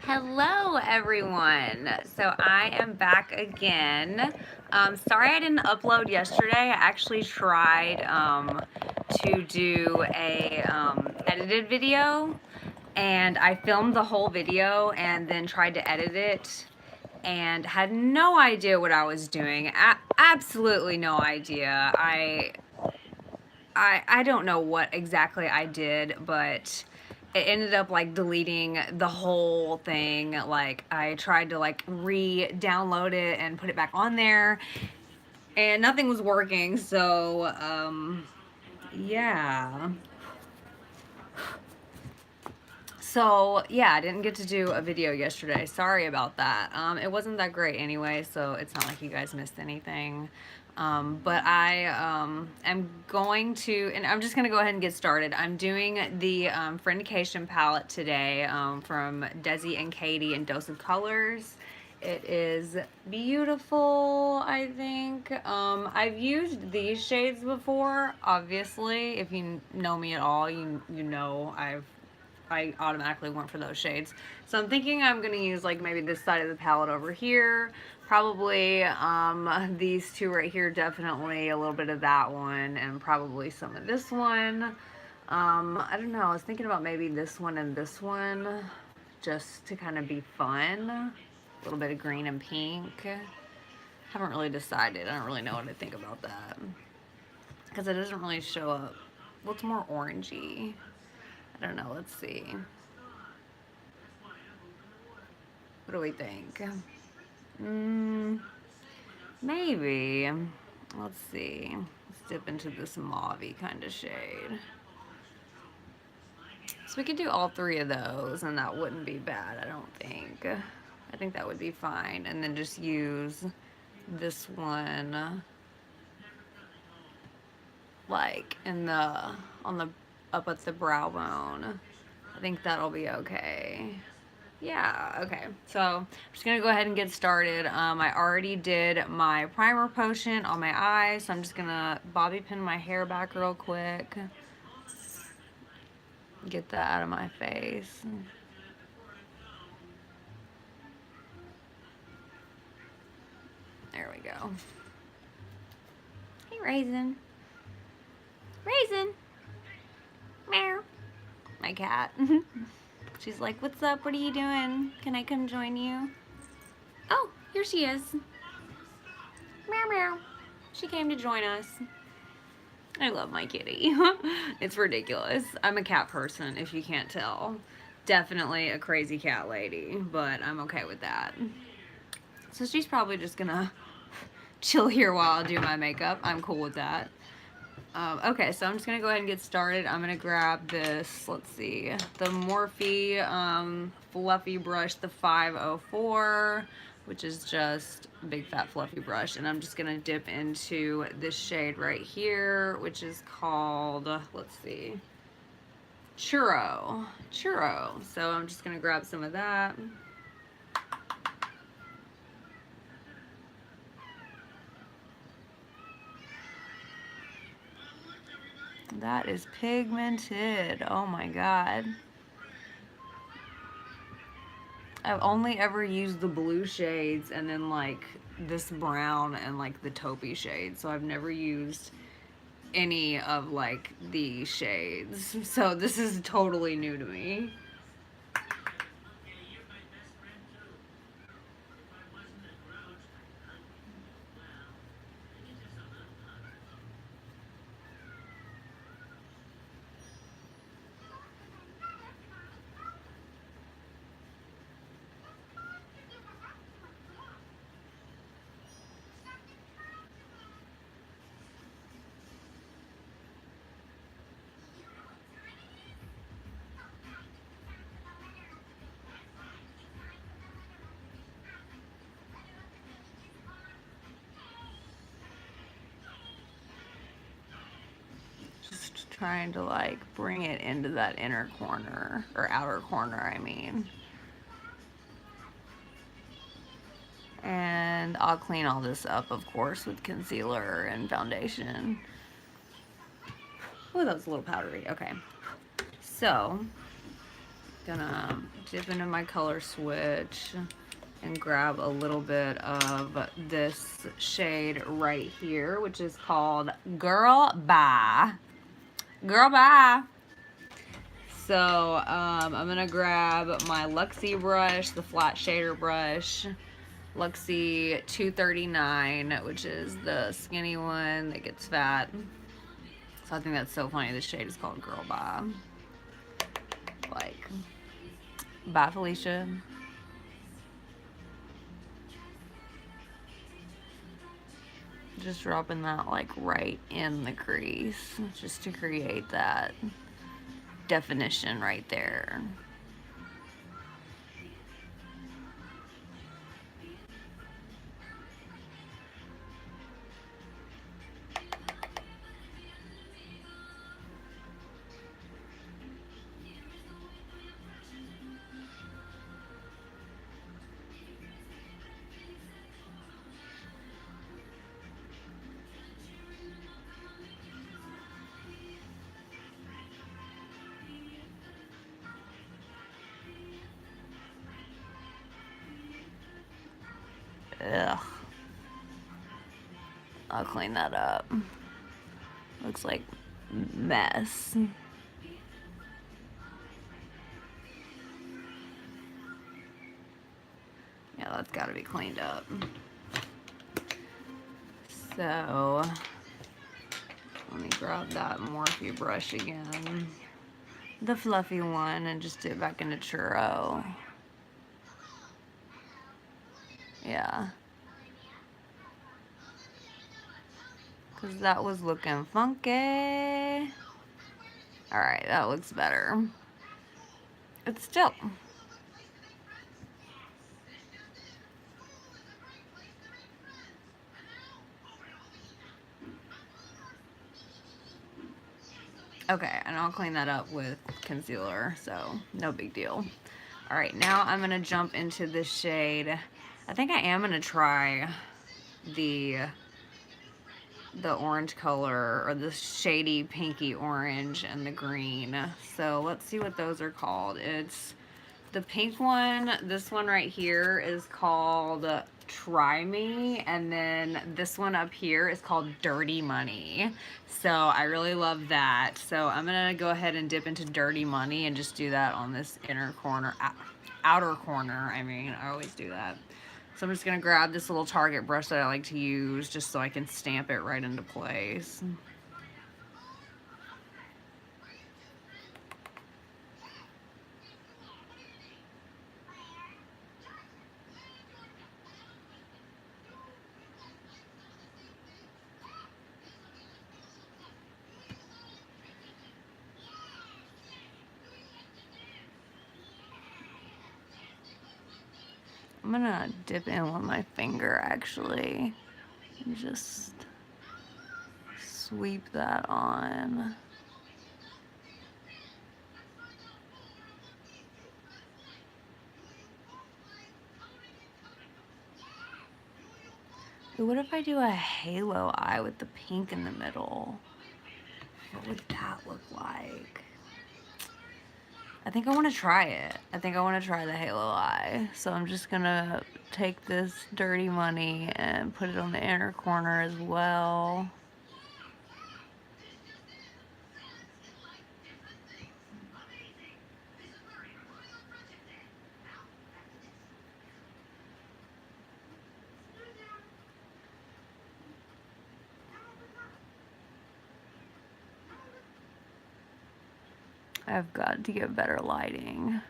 Hello everyone. So I am back again. Sorry I didn't upload yesterday. I actually tried to do a edited video, and I filmed the whole video and then tried to edit it and had no idea what I was doing. Absolutely no idea. I don't know what exactly I did, but it ended up like deleting the whole thing. Like I tried to like re-download it and put it back on there, and nothing was working. So yeah. So yeah, I didn't get to do a video yesterday. Sorry about that. It wasn't that great anyway, so it's not like you guys missed anything. But I am going to, and I'm just going to go ahead and get started. I'm doing the Friendcation palette today from Desi and Katie in Dose of Colors. It is beautiful, I think. I've used these shades before, obviously. If you know me at all, you know I automatically went for those shades. So I'm thinking I'm going to use like maybe this side of the palette over here. Probably these two right here, definitely a little bit of that one, and probably some of this one. I don't know, I was thinking about maybe this one and this one, just to kind of be fun. A little bit of green and pink. Haven't really decided. I don't really know what to think about that, because it doesn't really show up. Well, it's more orangey. I don't know, let's see. What do we think? Maybe. Let's see. Let's dip into this mauve-y kind of shade. So we could do all three of those, and that wouldn't be bad, I don't think. I think that would be fine. And then just use this one like in the, on the, up at the brow bone. I think that'll be okay. Yeah, okay. So I'm just gonna go ahead and get started. I already did my primer potion on my eyes, so I'm just gonna bobby pin my hair back real quick. Get that out of my face. There we go. Hey, Raisin. Raisin. Meow. My cat. She's like, what's up? What are you doing? Can I come join you? Oh, here she is. Meow, meow. She came to join us. I love my kitty. It's ridiculous. I'm a cat person, if you can't tell. Definitely a crazy cat lady, but I'm okay with that. So she's probably just gonna chill here while I do my makeup. I'm cool with that. Okay, so I'm just gonna go ahead and get started. I'm gonna grab this, let's see, the Morphe fluffy brush, the 504, which is just a big fat fluffy brush, and I'm just gonna dip into this shade right here, which is called, let's see, Churro. So I'm just gonna grab some of that. That is pigmented. Oh my god. I've only ever used the blue shades and then like this brown and like the taupey shade. So I've never used any of like the shades. So this is totally new to me. Just trying to like bring it into that inner corner, or outer corner, I mean. And I'll clean all this up, of course, with concealer and foundation. Oh, that was a little powdery. Okay. So Gonna dip into my color switch and grab a little bit of this shade right here, which is called Girl Bye. Girl Bye. So I'm gonna grab my Luxie brush, the flat shader brush, Luxie 239, which is the skinny one that gets fat. So I think that's so funny. This shade is called Girl Bye. Like, bye, Felicia. Just dropping that like right in the crease just to create that definition right there. Ugh. I'll clean that up. Looks like mess. Yeah, that's got to be cleaned up. So, let me grab that Morphe brush again. The fluffy one, and just dip back into churro. Yeah. Because that was looking funky. Alright, that looks better. It's still... Okay, and I'll clean that up with concealer, so no big deal. Alright, now I'm going to jump into this shade. I think I am going to try the orange color, or the shady pinky orange and the green. So let's see what those are called. It's the pink one. This one right here is called Try Me, and then this one up here is called Dirty Money. So I really love that. So I'm gonna go ahead and dip into Dirty Money and just do that on this inner corner, outer corner. I mean, I always do that. So I'm just gonna grab this little Target brush that I like to use just so I can stamp it right into place. I'm gonna dip in with my finger actually and just sweep that on. What if I do a halo eye with the pink in the middle? What would that look like? I think I want to try it. I think I want to try the halo eye. So I'm just gonna take this Dirty Money and put it on the inner corner as well. I've got to get better lighting.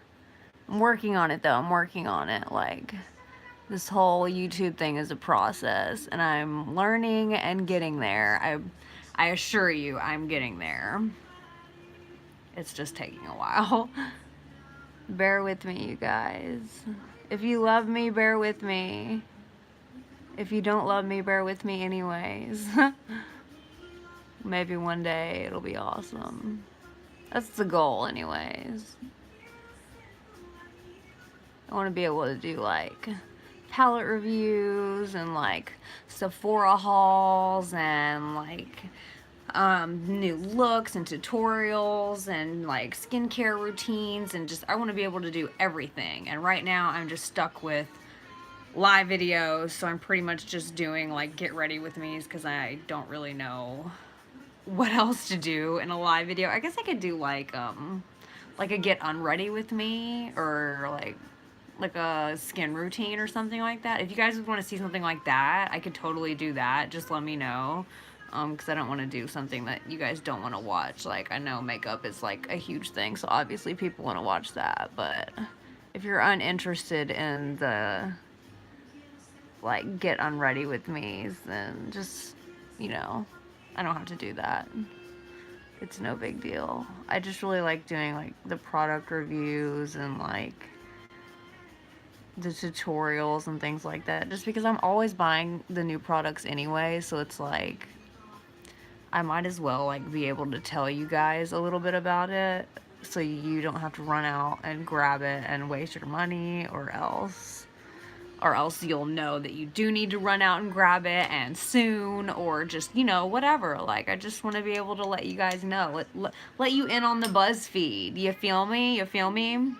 I'm working on it though. I'm working on it. Like, this whole YouTube thing is a process, and I'm learning and getting there. I assure you, I'm getting there. It's just taking a while. Bear with me, you guys. If you love me, bear with me. If you don't love me, bear with me anyways. Maybe one day it'll be awesome. That's the goal anyways. I want to be able to do like palette reviews and like Sephora hauls and like new looks and tutorials and like skincare routines, and just I want to be able to do everything. And right now I'm just stuck with live videos, so I'm pretty much just doing like get ready with me's because I don't really know what else to do in a live video. I guess I could do like a get unready with me, or like a skin routine or something like that. If you guys want to see something like that, I could totally do that. Just let me know. Because I don't want to do something that you guys don't want to watch. Like, I know makeup is like a huge thing, so obviously people want to watch that. But if you're uninterested in the like get unready with me's, then just, you know, I don't have to do that. It's no big deal. I just really like doing like the product reviews and like the tutorials and things like that, just because I'm always buying the new products anyway, so it's like I might as well like be able to tell you guys a little bit about it, so you don't have to run out and grab it and waste your money, or else you'll know that you do need to run out and grab it, and soon, or just, you know, whatever. Like, I just want to be able to let you guys know, let you in on the buzz feed. You feel me? You feel me?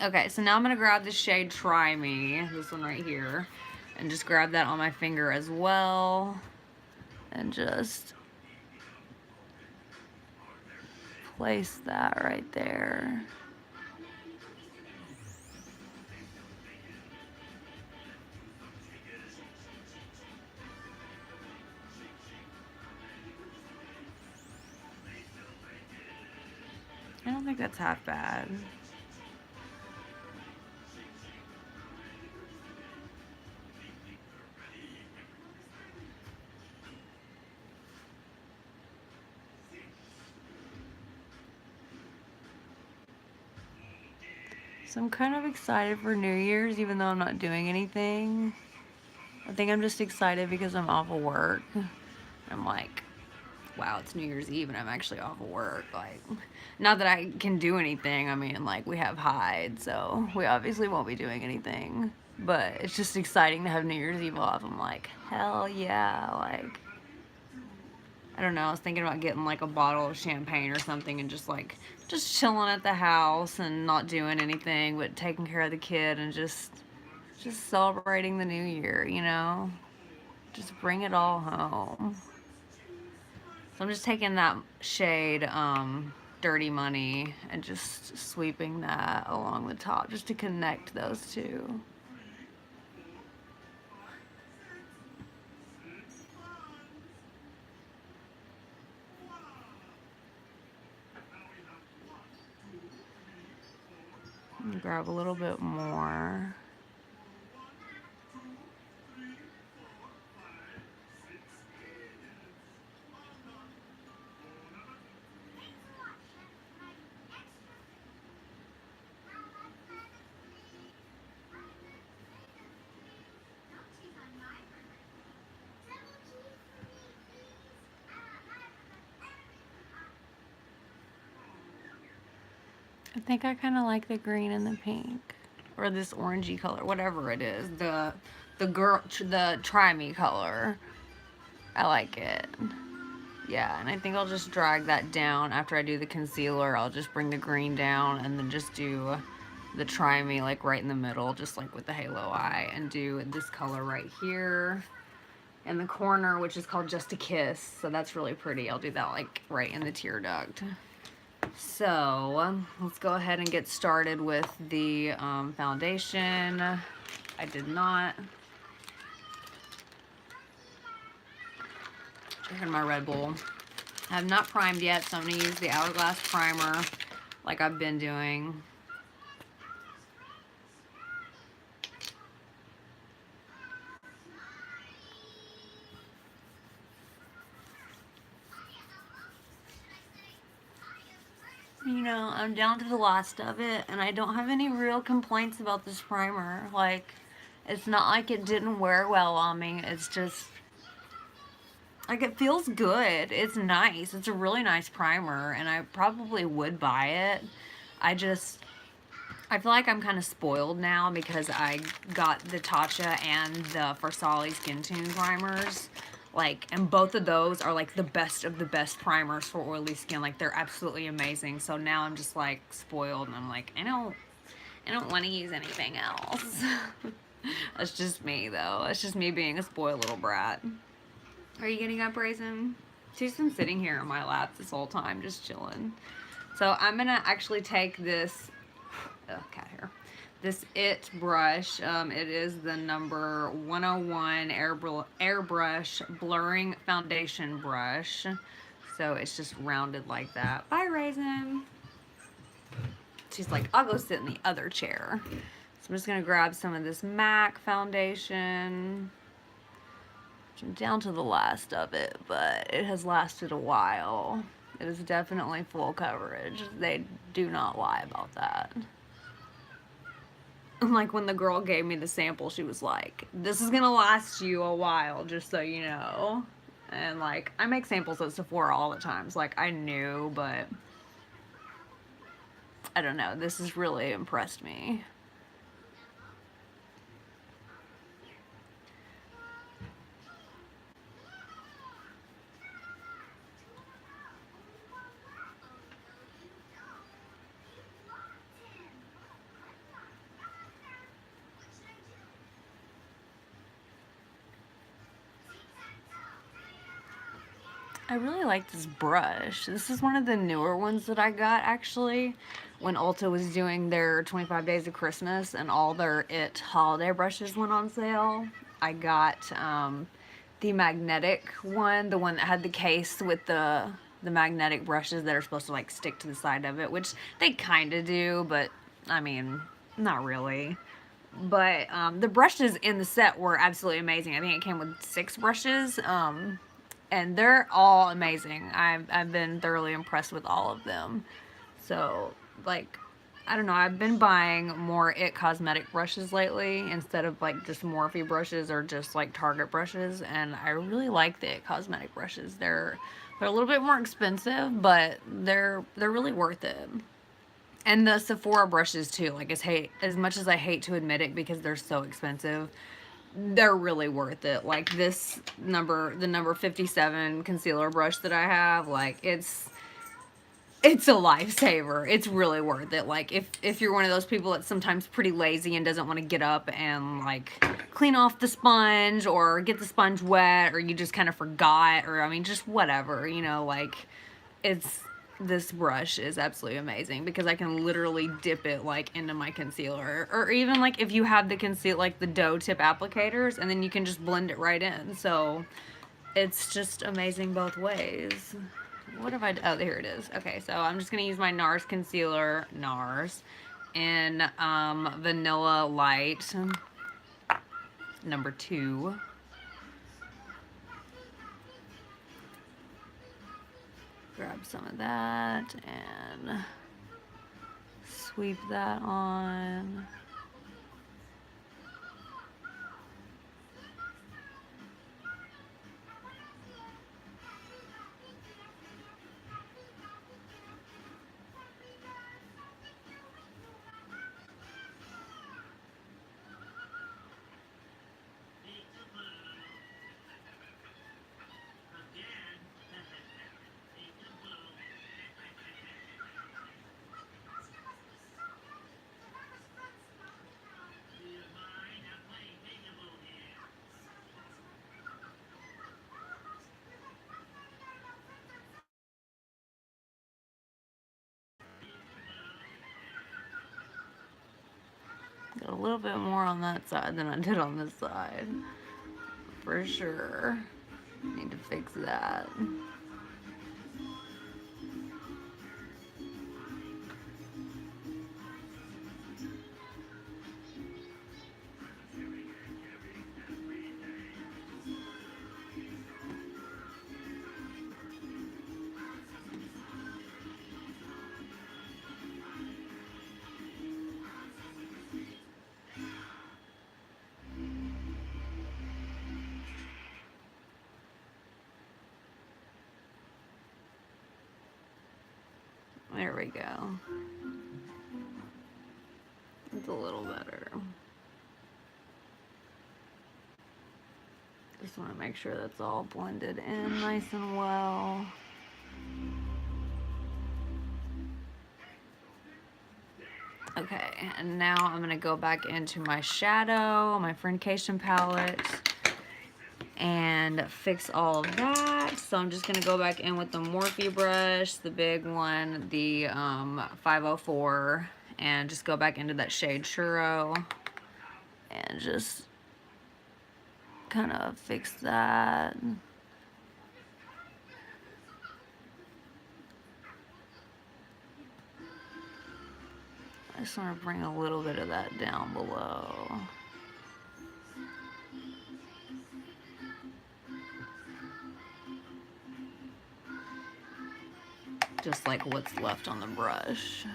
Okay, so now I'm going to grab the shade Try Me, this one right here, and just grab that on my finger as well, and just place that right there. I don't think that's half bad. So I'm kind of excited for New Year's, even though I'm not doing anything. I think I'm just excited because I'm off of work. I'm like, wow, it's New Year's Eve and I'm actually off of work. Like, not that I can do anything. I mean, like, we have Hyde, so we obviously won't be doing anything. But it's just exciting to have New Year's Eve off. I'm like, hell yeah. Like, I don't know, I was thinking about getting like a bottle of champagne or something and just like, just chilling at the house and not doing anything but taking care of the kid and just celebrating the new year, you know? Just bring it all home. So I'm just taking that shade, Dirty Money, and just sweeping that along the top just to connect those two. And grab a little bit more. I think I kind of like the green and the pink, or this orangey color, whatever it is. The Try Me color. I like it. Yeah, and I think I'll just drag that down after I do the concealer. I'll just bring the green down and then just do the Try Me like right in the middle, just like with the halo eye, and do this color right here in the corner, which is called Just a Kiss. So that's really pretty. I'll do that like right in the tear duct. So let's go ahead and get started with the foundation. I did not. Drinking my Red Bull. I have not primed yet, so I'm going to use the Hourglass primer like I've been doing. You know, I'm down to the last of it, and I don't have any real complaints about this primer. Like, it's not like it didn't wear well on me. It's just, like, it feels good. It's nice. It's a really nice primer, and I probably would buy it. I feel like I'm kind of spoiled now because I got the Tatcha and the Versali Skin Tune primers Like, and both of those are like the best of the best primers for oily skin. Like, they're absolutely amazing. So now I'm just like spoiled, and I'm like, I don't want to use anything else. That's just me though. That's just me being a spoiled little brat. Are you getting up, Raisin? She's been sitting here in my lap this whole time, just chilling. So I'm gonna actually take this, cat hair, this It brush. It is the number 101 airbrush blurring foundation brush. So it's just rounded like that. Bye, Raisin. She's like, I'll go sit in the other chair. So I'm just gonna grab some of this MAC foundation. I'm down to the last of it, but it has lasted a while. It is definitely full coverage. They do not lie about that. Like when the girl gave me the sample, she was like, this is gonna last you a while, just so you know. And like, I make samples at Sephora all the time, so like I knew, but I don't know, this has really impressed me. I really like this brush. This is one of the newer ones that I got, actually, when Ulta was doing their 25 Days of Christmas and all their It holiday brushes went on sale. I got the magnetic one, the one that had the case with the magnetic brushes that are supposed to like stick to the side of it, which they kind of do, but I mean, not really. But the brushes in the set were absolutely amazing. I think it came with 6 brushes. And they're all amazing. I've been thoroughly impressed with all of them. So, like, I don't know, I've been buying more It cosmetic brushes lately instead of like just Morphe brushes or just like Target brushes, and I really like the It cosmetic brushes. They're a little bit more expensive, but they're really worth it. And the Sephora brushes too. Like, as much as I hate to admit it because they're so expensive, they're really worth it. Like this the number 57 concealer brush that I have, like it's a lifesaver. It's really worth it. Like if you're one of those people that's sometimes pretty lazy and doesn't want to get up and like clean off the sponge or get the sponge wet, or you just kind of forgot, or I mean just whatever, you know, like this brush is absolutely amazing because I can literally dip it like into my concealer, or even like if you have like the doe tip applicators, and then you can just blend it right in. So it's just amazing both ways. What have I done? Oh, here it is. Okay, so I'm just gonna use my NARS concealer, in Vanilla Light number 2. Grab some of that and sweep that on. Got a little bit more on that side than I did on this side, for sure. Need to fix that. There we go. It's a little better. Just want to make sure that's all blended in nice and well. Okay, and now I'm going to go back into my shadow, my Friendcation palette, and fix all of that. So I'm just going to go back in with the Morphe brush, the big one, the 504, and just go back into that shade Churro, and just kind of fix that. I just want to bring a little bit of that down below. Just like what's left on the brush.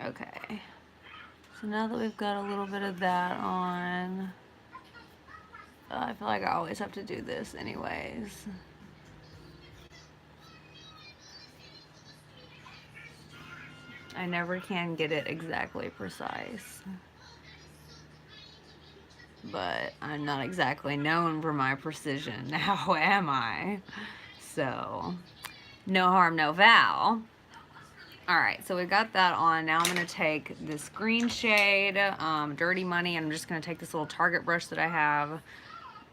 Okay, so now that we've got a little bit of that on, I feel like I always have to do this anyways. I never can get it exactly precise, but I'm not exactly known for my precision, now am I? So, no harm, no foul. Alright, so we got that on. Now I'm going to take this green shade, Dirty Money, and I'm just going to take this little Target brush that I have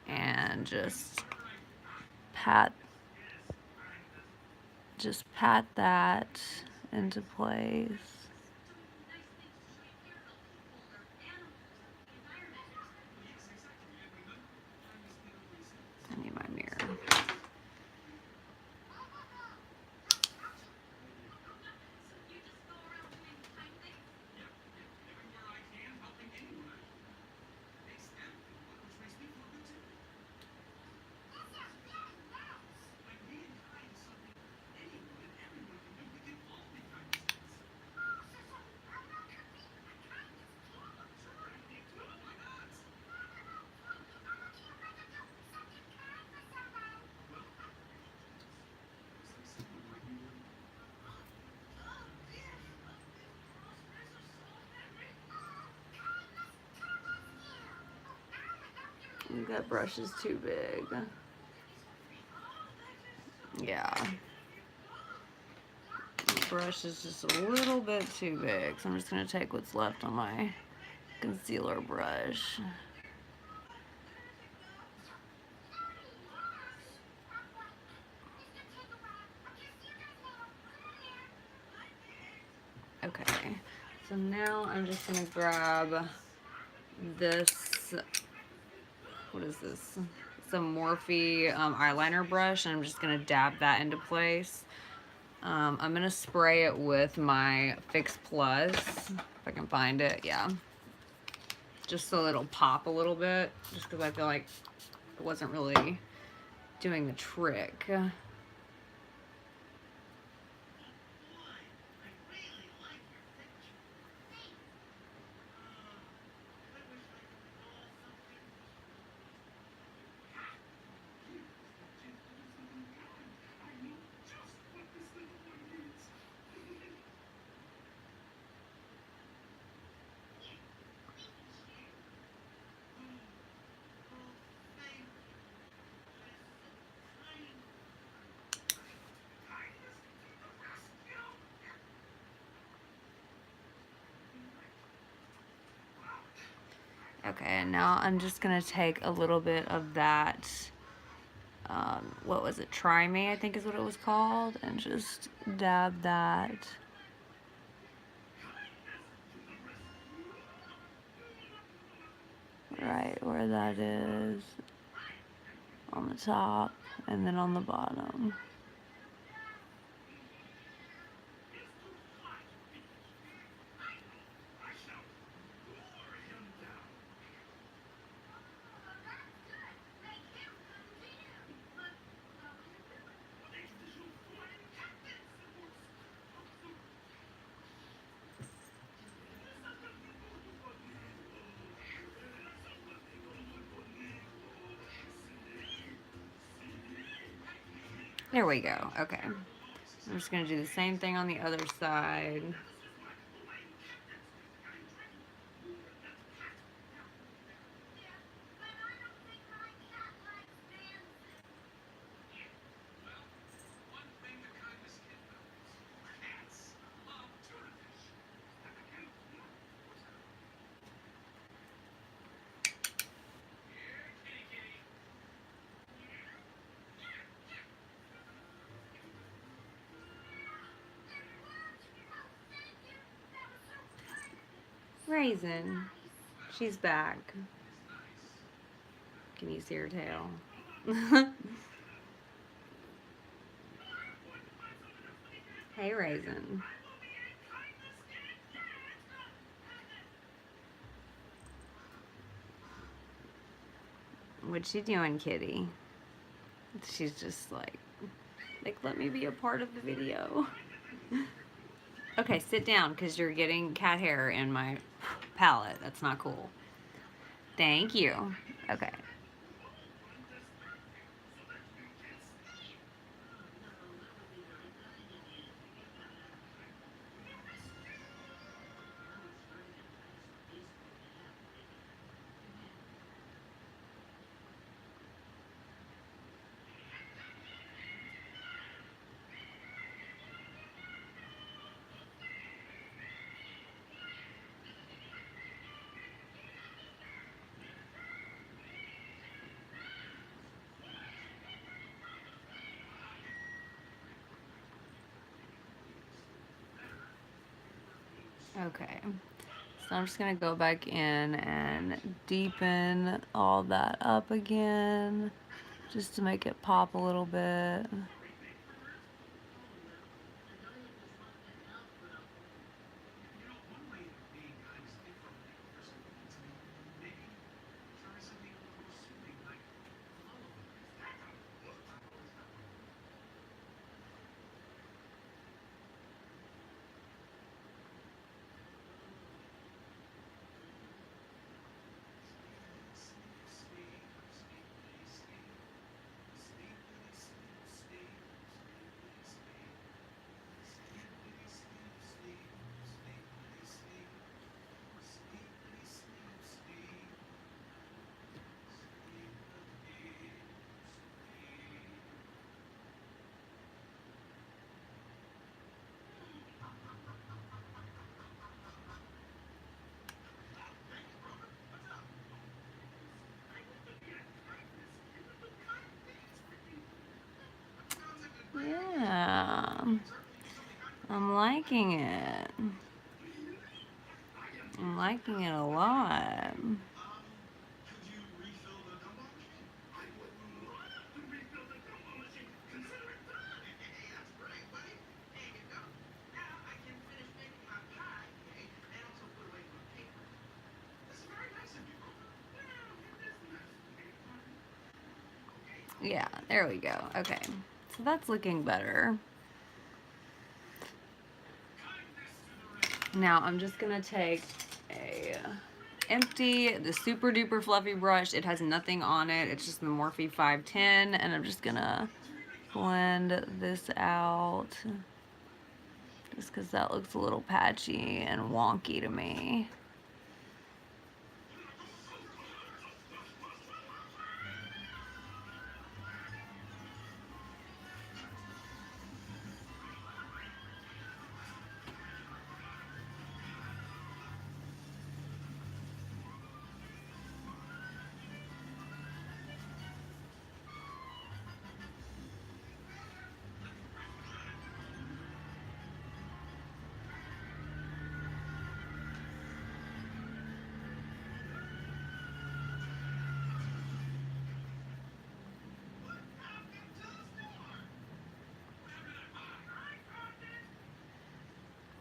and just pat that into place. I need my mirror. That brush is too big. Yeah. The brush is just a little bit too big, so I'm just going to take what's left on my concealer brush. Okay, so now I'm just going to grab this, what is this? Some Morphe eyeliner brush, and I'm just going to dab that into place. I'm going to spray it with my Fix Plus, if I can find it, yeah. Just so it'll pop a little bit, just because I feel like it wasn't really doing the trick. Okay, and now I'm just going to take a little bit of that, what was it, Try Me, I think is what it was called, and just dab that. Right where that is, on the top, and then on the bottom. There we go. Okay. I'm just going to do the same thing on the other side. Raisin. She's back. Can you see her tail? Hey, Raisin. What's she doing, kitty? She's just like, let me be a part of the video. Okay, sit down because you're getting cat hair in my palette. That's not cool. Thank you. Okay. Okay, so I'm just gonna go back in and deepen all that up again, just to make it pop a little bit. Yeah, I'm liking it. I'm liking it a lot. Yeah, there we go. Okay, so that's looking better. Now I'm just gonna take a the super duper fluffy brush. It has nothing on it. It's just the Morphe 510, and I'm just gonna blend this out just because that looks a little patchy and wonky to me.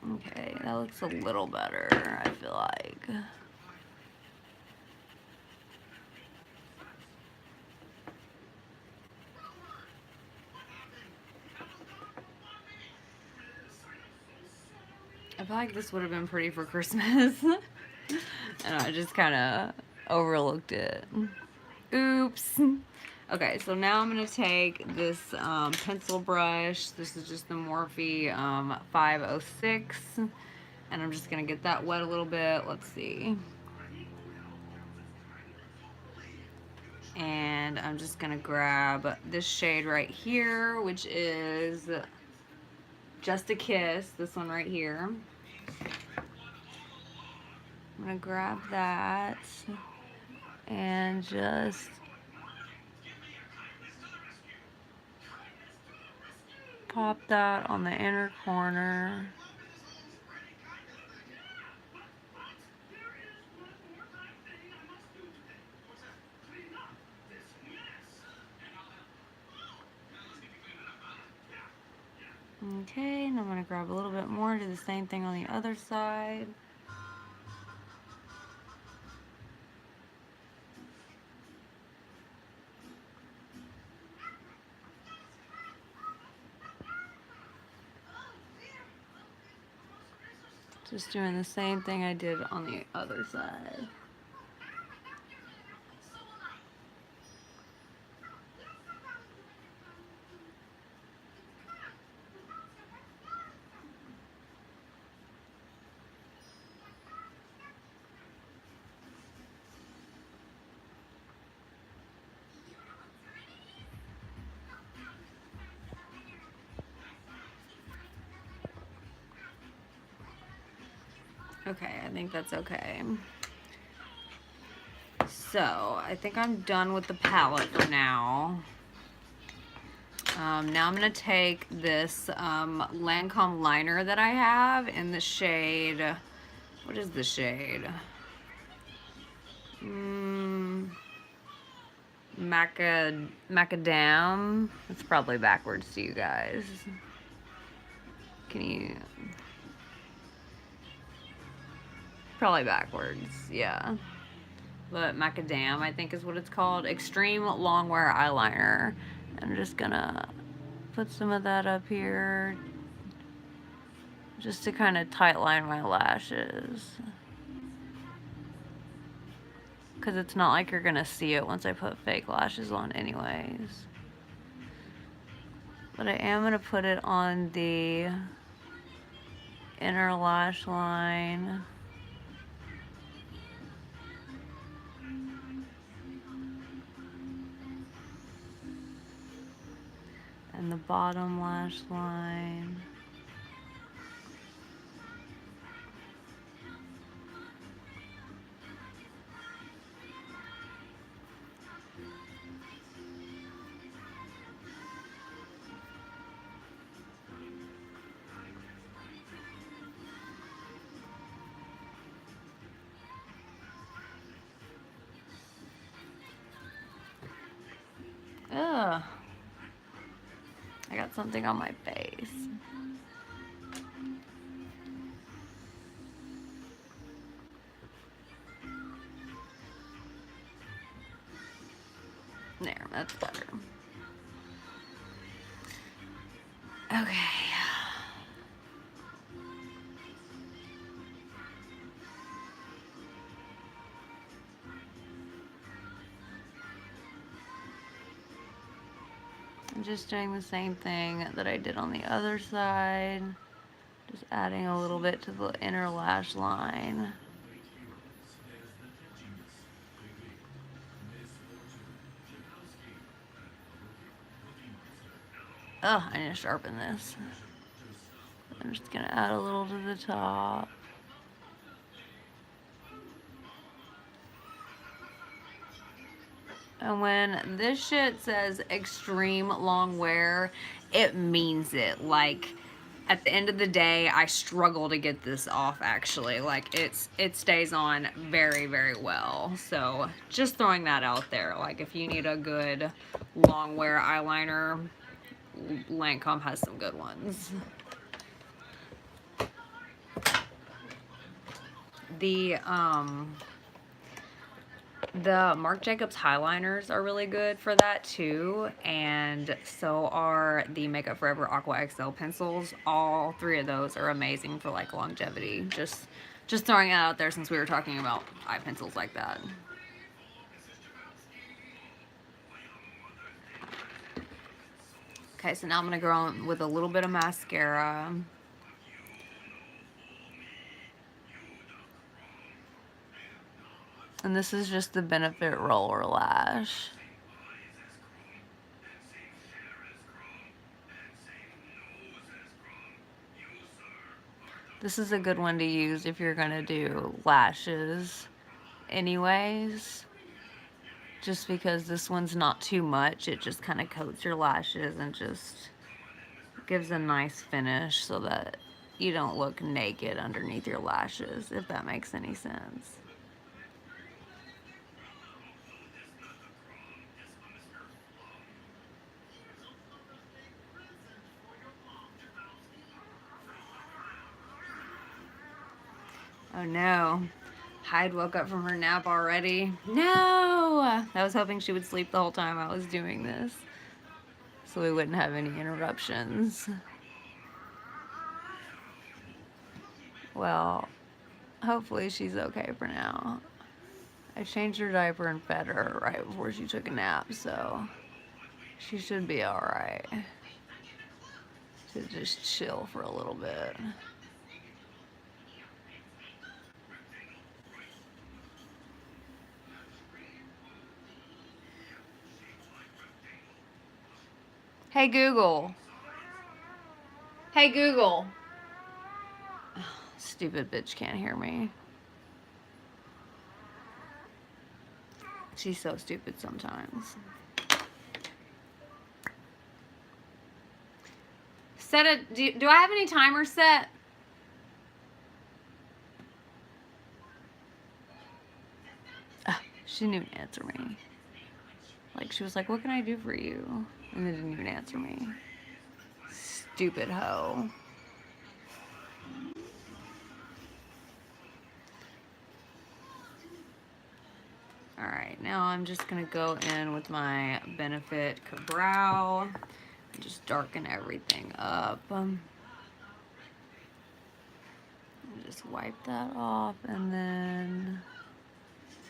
Okay, that looks a little better, I feel like. I feel like this would have been pretty for Christmas. And I just kind of overlooked it. Oops. Okay, so now I'm going to take this pencil brush. This is just the Morphe 506. And I'm just going to get that wet a little bit. Let's see. And I'm just going to grab this shade right here, which is Just a Kiss. This one right here. I'm going to grab that and just pop that on the inner corner. Okay, and I'm going to grab a little bit more, do the same thing on the other side. Just doing the same thing I did on the other side. Okay, I think that's okay. So, I think I'm done with the palette for now. Now I'm going to take this Lancome liner that I have in the shade, what is the shade? Macadam. It's probably backwards to you guys. Can you... Probably backwards, yeah. But Macadam, I think is what it's called. Extreme Longwear Eyeliner. I'm just gonna put some of that up here just to kind of tight line my lashes. Because it's not like you're gonna see it once I put fake lashes on anyways. But I am gonna put it on the inner lash line. And the bottom lash line. Ugh. I got something on my face. There, that's better. Okay. I'm just doing the same thing that I did on the other side. Just adding a little bit to the inner lash line. Oh, I need to sharpen this. I'm just gonna add a little to the top. And when this shit says extreme long wear, it means it. Like, at the end of the day, I struggle to get this off, actually. Like, it stays on very, very well. So, just throwing that out there. Like, if you need a good long wear eyeliner, Lancome has some good ones. The Marc Jacobs highliners are really good for that too, and so are the Makeup Forever Aqua XL pencils. All three of those are amazing for like longevity. Just throwing it out there since we were talking about eye pencils like that. Okay, so now I'm going to go on with a little bit of mascara. And this is just the Benefit Roller Lash. This is a good one to use if you're going to do lashes anyways. Just because this one's not too much, it just kind of coats your lashes and just gives a nice finish so that you don't look naked underneath your lashes, if that makes any sense. Oh no, Hyde woke up from her nap already. No! I was hoping she would sleep the whole time I was doing this, so we wouldn't have any interruptions. Well, hopefully she's okay for now. I changed her diaper and fed her right before she took a nap, so she should be alright. To just chill for a little bit. Hey Google. Hey Google. Oh, stupid bitch can't hear me. She's so stupid sometimes. Set a, do I have any timers set? She didn't even answer me. Like, she was like, what can I do for you? And then didn't even answer me. Stupid hoe. Alright, now I'm just going to go in with my Benefit Brow and just darken everything up. Just wipe that off and then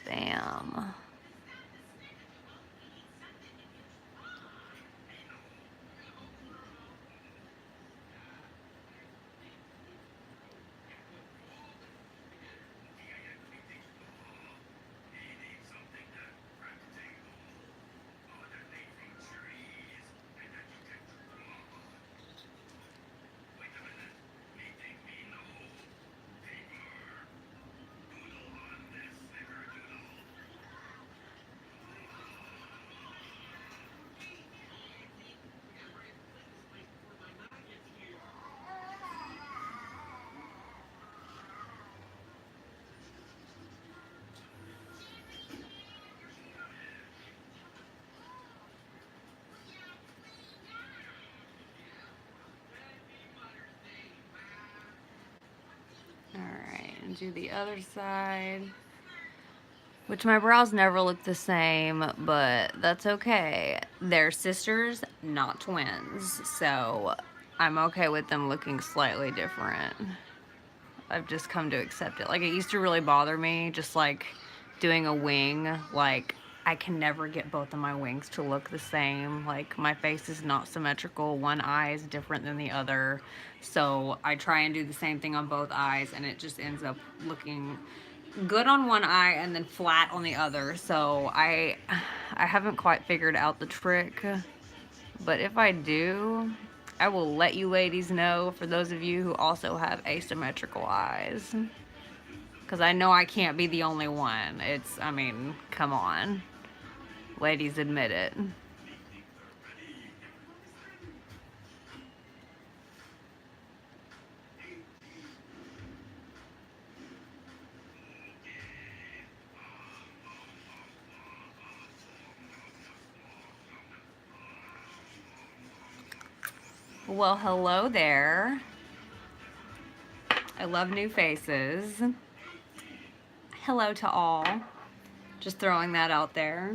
bam. Alright, and do the other side. Which my brows never look the same, but that's okay. They're sisters, not twins. So I'm okay with them looking slightly different. I've just come to accept it. Like, it used to really bother me, just like doing a wing. Like, I can never get both of my wings to look the same. Like, my face is not symmetrical. One eye is different than the other. So I try and do the same thing on both eyes, and it just ends up looking good on one eye and then flat on the other. So I haven't quite figured out the trick. But if I do, I will let you ladies know, for those of you who also have asymmetrical eyes. Because I know I can't be the only one. I mean, come on. Ladies, admit it. Well, hello there. I love new faces. Hello to all. Just throwing that out there.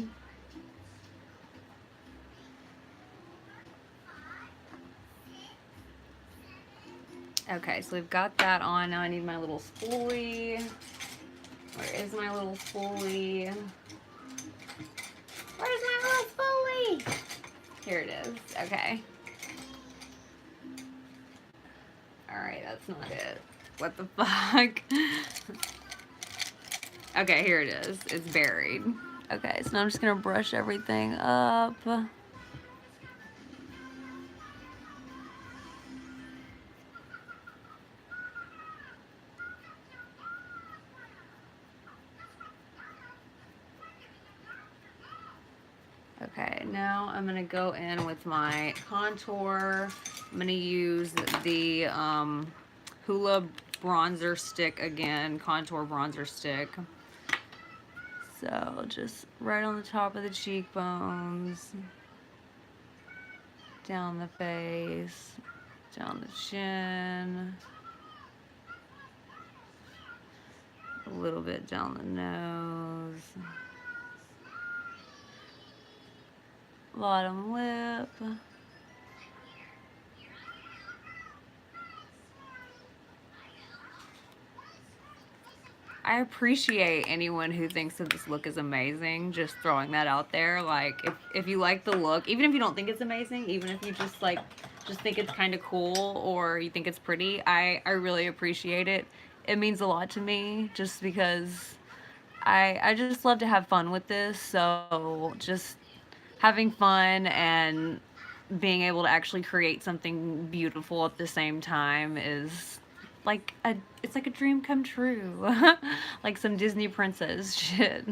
Okay, so we've got that on. Now I need my little spoolie. Where is my little spoolie? Where's my little spoolie? Here it is. Okay. Alright, that's not it. What the fuck? Okay, here it is. It's buried. Okay, so now I'm just gonna brush everything up. Okay, now I'm gonna go in with my contour. I'm gonna use the Hoola bronzer stick again, contour bronzer stick. So just right on the top of the cheekbones, down the face, down the chin, a little bit down the nose, bottom lip. I appreciate anyone who thinks that this look is amazing, just throwing that out there. Like, if you like the look, even if you don't think it's amazing, even if you just like, just think it's kind of cool or you think it's pretty, I really appreciate it. It means a lot to me just because I just love to have fun with this. So just having fun and being able to actually create something beautiful at the same time is like it's like a dream come true. Like some Disney princess shit.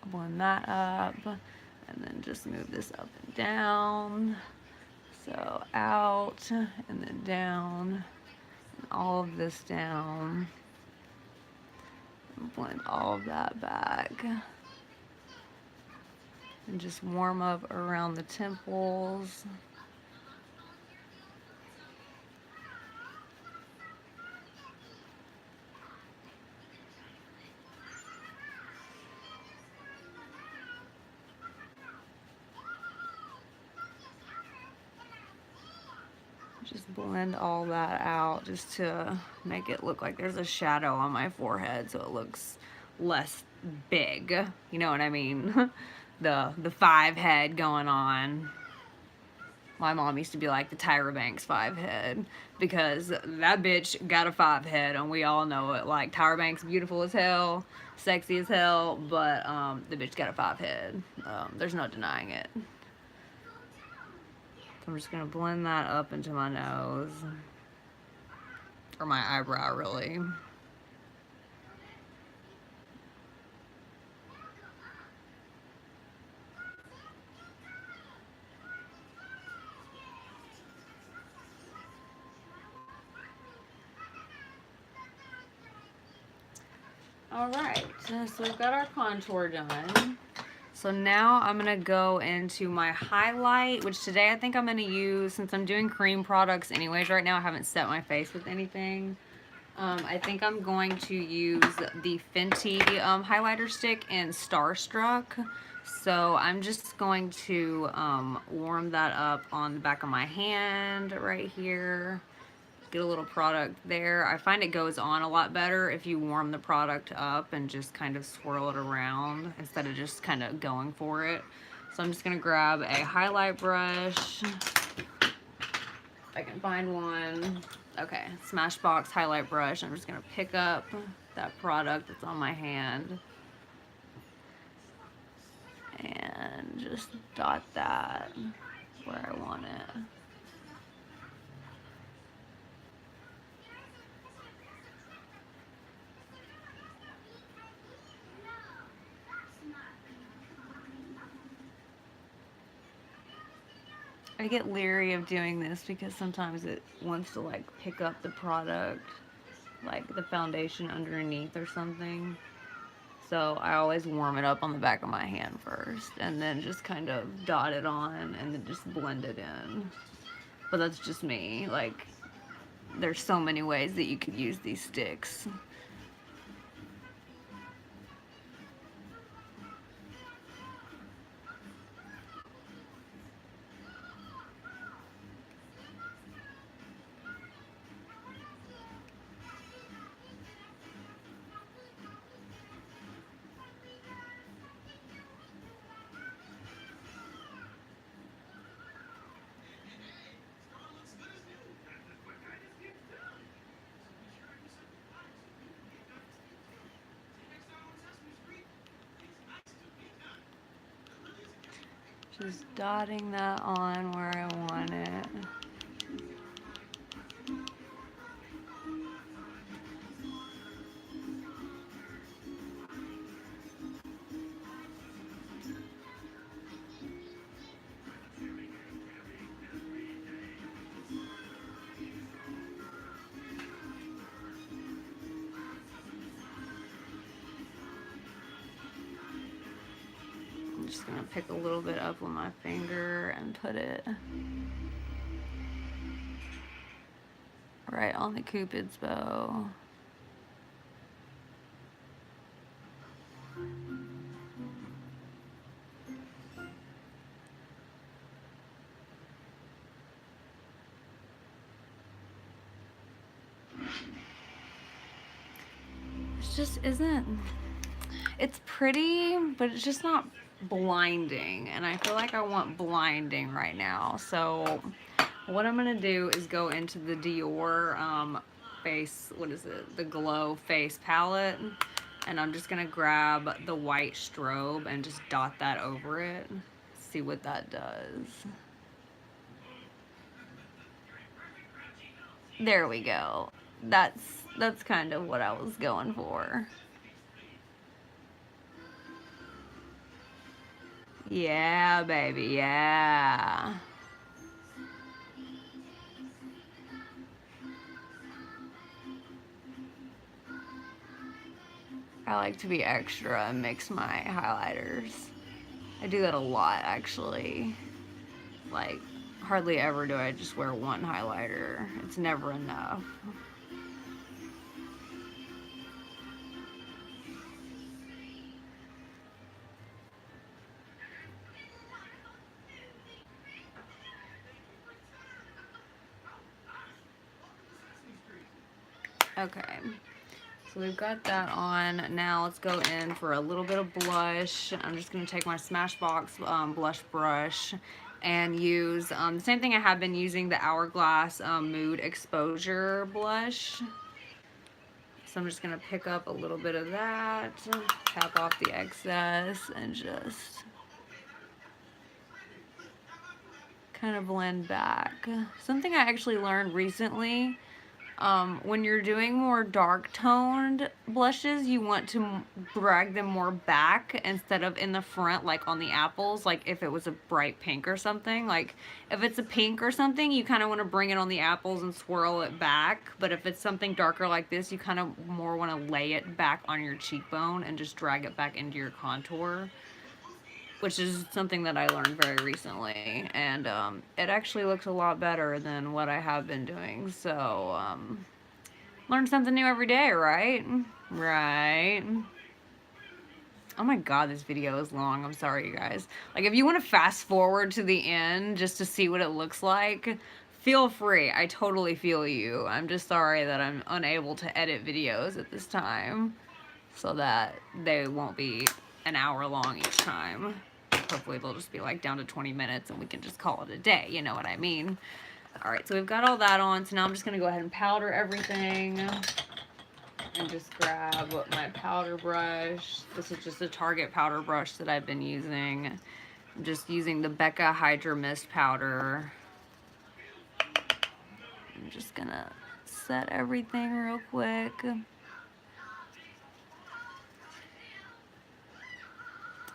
Blend that up and then just move this up and down. So out and then down, and all of this down. Blend all of that back. And just warm up around the temples. Just blend all that out just to make it look like there's a shadow on my forehead so it looks less big. You know what I mean? The 5 head going on. My mom used to be like the Tyra Banks 5 head because that bitch got a 5 head and we all know it. Like Tyra Banks beautiful as hell, sexy as hell, but the bitch got a 5 head. There's no denying it. So I'm just gonna blend that up into my nose. Or my eyebrow, really. Alright, so we've got our contour done. So now I'm going to go into my highlight, which today I think I'm going to use, since I'm doing cream products anyways right now, I haven't set my face with anything. I think I'm going to use the Fenty highlighter stick in Starstruck. So I'm just going to warm that up on the back of my hand right here. Get a little product there. I find it goes on a lot better if you warm the product up and just kind of swirl it around instead of just kind of going for it. So I'm just going to grab a highlight brush. If I can find one. Okay, Smashbox highlight brush. I'm just going to pick up that product that's on my hand and just dot that where I want it. I get leery of doing this because sometimes it wants to like pick up the product, like the foundation underneath or something. So I always warm it up on the back of my hand first and then just kind of dot it on and then just blend it in. But that's just me. Like, there's so many ways that you could use these sticks. Just dotting that on where I want it. I'm just gonna pick a little bit up with my finger and put it right on the Cupid's bow. It just isn't, it's pretty, but it's just not blinding, and I feel like I want blinding right now. So what I'm gonna do is go into the Dior face, what is it, the Glow Face Palette, and I'm just gonna grab the white strobe and just dot that over it, see what that does. There we go. That's kind of what I was going for. Yeah, baby, yeah. I like to be extra and mix my highlighters. I do that a lot, actually. Like, hardly ever do I just wear one highlighter. It's never enough. Okay, so we've got that on. Now let's go in for a little bit of blush. I'm just gonna take my Smashbox blush brush and use the same thing I have been using, the Hourglass Mood Exposure blush. So I'm just gonna pick up a little bit of that, tap off the excess, and just kind of blend back. Something I actually learned recently, when you're doing more dark toned blushes, you want to drag them more back instead of in the front, like on the apples. Like if it was a bright pink or something, like if it's a pink or something, you kind of want to bring it on the apples and swirl it back. But if it's something darker like this, you kind of more want to lay it back on your cheekbone and just drag it back into your contour, which is something that I learned very recently, and it actually looks a lot better than what I have been doing. So learn something new every day, right? Right. Oh my god, this video is long. I'm sorry, you guys. Like, if you want to fast forward to the end just to see what it looks like, feel free. I totally feel you. I'm just sorry that I'm unable to edit videos at this time, so that they won't be an hour long each time. Hopefully they'll just be like down to 20 minutes and we can just call it a day, you know what I mean? Alright, so we've got all that on, so now I'm just going to go ahead and powder everything. And just grab my powder brush. This is just a Target powder brush that I've been using. I'm just using the Becca Hydra Mist powder. I'm just going to set everything real quick.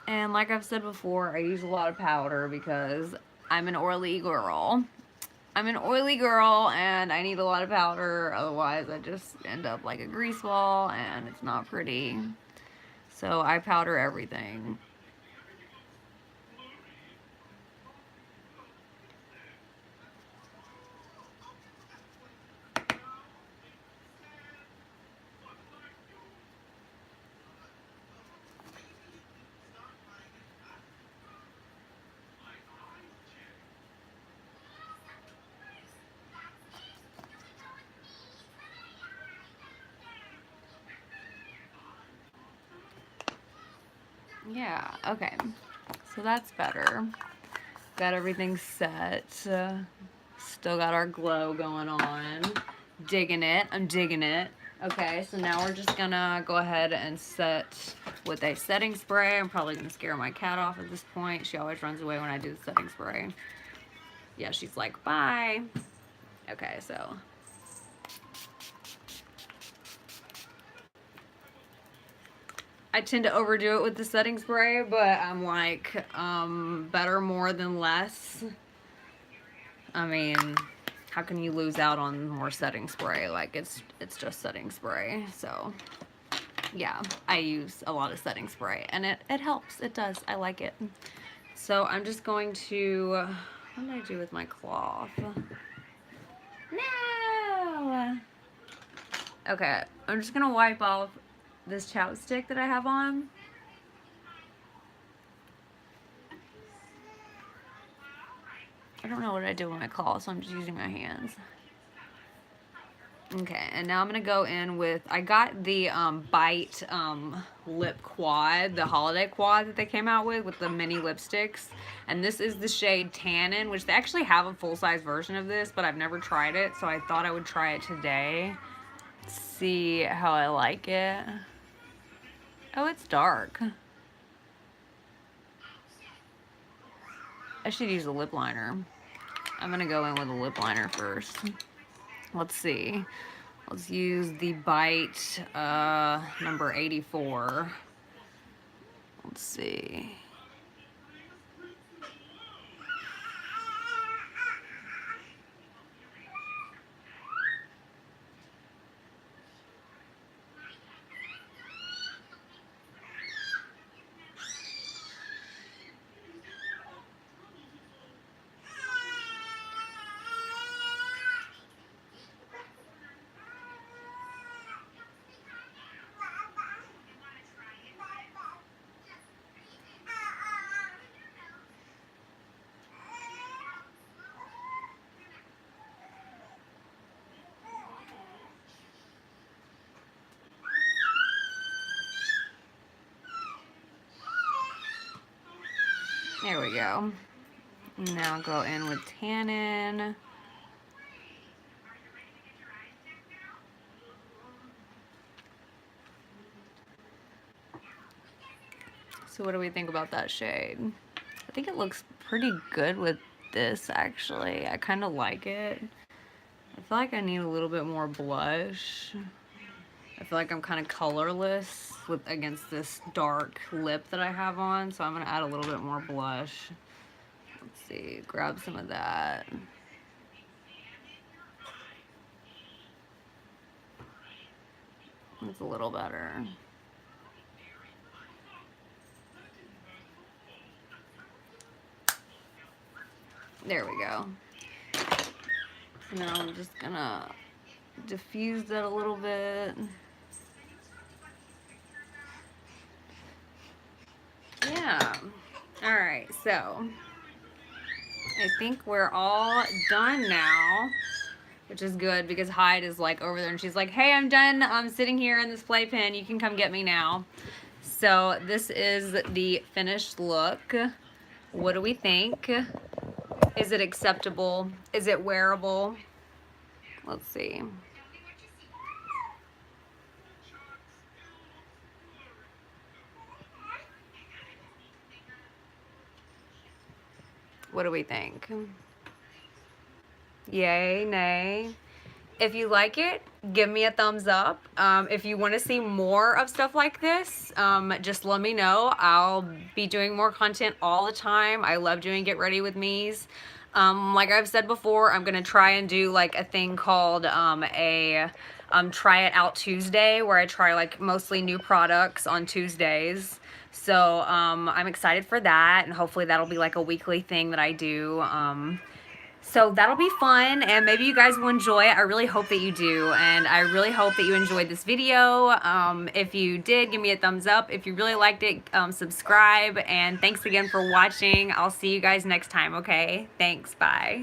And like I've said before, I use a lot of powder because I'm an oily girl. I'm an oily girl and I need a lot of powder, otherwise I just end up like a grease ball and it's not pretty. So I powder everything. Yeah, okay. So that's better. Got everything set. Still got our glow going on. Digging it. I'm digging it. Okay, so now we're just gonna go ahead and set with a setting spray. I'm probably gonna scare my cat off at this point. She always runs away when I do the setting spray. Yeah, she's like, bye. Okay, so. I tend to overdo it with the setting spray, but I'm like, better more than less. I mean, how can you lose out on more setting spray? Like, it's just setting spray. So yeah, I use a lot of setting spray and it helps. It does. I like it. So I'm just going to, what did I do with my cloth? No! Okay, I'm just gonna wipe off this chapstick that I have on. I don't know what I did with my claw, so I'm just using my hands. Okay, and now I'm gonna go in with, I got the Bite lip quad, the holiday quad that they came out with the mini lipsticks. And this is the shade Tannin, which they actually have a full-size version of this, but I've never tried it, so I thought I would try it today. See how I like it. Oh, it's dark. I should use a lip liner. I'm gonna go in with a lip liner first. Let's see. Let's use the Bite number 84. Let's see. There we go. Now go in with Tannin. So what do we think about that shade? I think it looks pretty good with this, actually. I kind of like it. I feel like I need a little bit more blush. I feel like I'm kind of colorless against this dark lip that I have on, so I'm going to add a little bit more blush. Let's see, grab some of that. It's a little better. There we go. Now I'm just gonna diffuse that a little bit. Yeah. All right, so I think we're all done now, which is good because Hyde is like over there and she's like, hey, I'm done. I'm sitting here in this playpen. You can come get me now. So this is the finished look. What do we think? Is it acceptable? Is it wearable? Let's see. What do we think? Yay, nay? If you like it, give me a thumbs up. If you want to see more of stuff like this, just let me know. I'll be doing more content all the time. I love doing Get Ready With Me's. Like I've said before, I'm going to try and do like a thing called Try It Out Tuesday, where I try like mostly new products on Tuesdays. So I'm excited for that, and hopefully that'll be like a weekly thing that I do. So that'll be fun, and maybe you guys will enjoy it. I really hope that you do, and I really hope that you enjoyed this video. If you did, give me a thumbs up. If you really liked it, subscribe, and thanks again for watching. I'll see you guys next time, okay? Thanks, bye.